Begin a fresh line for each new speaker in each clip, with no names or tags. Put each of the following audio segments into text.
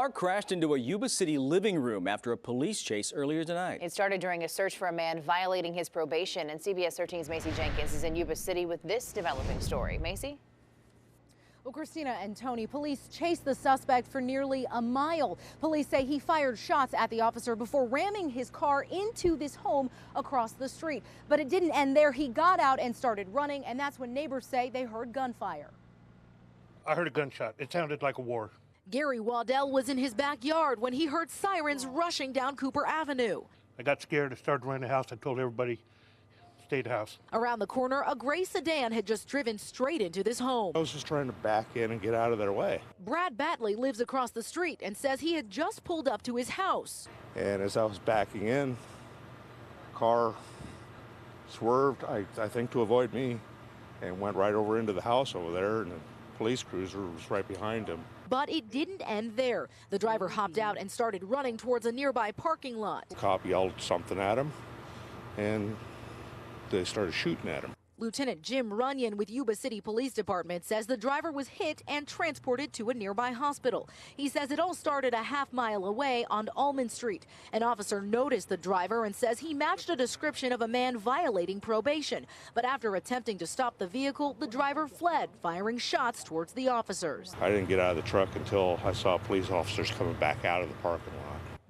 car crashed into a Yuba City living room after a police chase earlier tonight.
It started during a search for a man violating his probation, and CBS 13's Macy Jenkins is in Yuba City with this developing story. Macy?
Well, Christina and Tony, police chased the suspect for nearly a mile. Police say he fired shots at the officer before ramming his car into this home across the street. But it didn't end there. He got out and started running, and that's when neighbors say they heard gunfire.
I heard a gunshot. It sounded like a war.
Gary Waddell was in his backyard when he heard sirens rushing down Cooper Avenue.
I got scared. I started running the house. I told everybody, stay at the house.
Around the corner, a gray sedan had just driven straight into this home.
I was just trying to back in and get out of their way.
Brad Batley lives across the street and says he had just pulled up to his house.
And as I was backing in, car swerved, I think to avoid me, and went right over into the house over there, and the police cruiser was right behind him.
But it didn't end there. The driver hopped out and started running towards a nearby parking lot.
The cop yelled something at him, and they started shooting at him.
Lieutenant Jim Runyon with Yuba City Police Department says the driver was hit and transported to a nearby hospital. He says it all started a half-mile away on Almond Street. An officer noticed the driver and says he matched a description of a man violating probation. But after attempting to stop the vehicle, the driver fled, firing shots towards the officers.
I didn't get out of the truck until I saw police officers coming back out of the parking lot.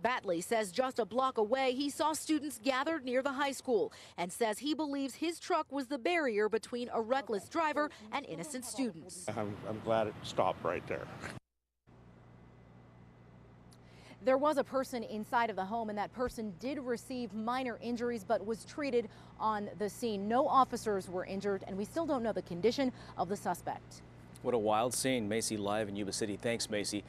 Batley says just a block away, he saw students gathered near the high school and says he believes his truck was the barrier between a reckless driver and innocent students.
I'm glad it stopped right there.
There was a person inside of the home, and that person did receive minor injuries but was treated on the scene. No officers were injured, and we still don't know the condition of the suspect.
What a wild scene. Macy live in Yuba City. Thanks, Macy.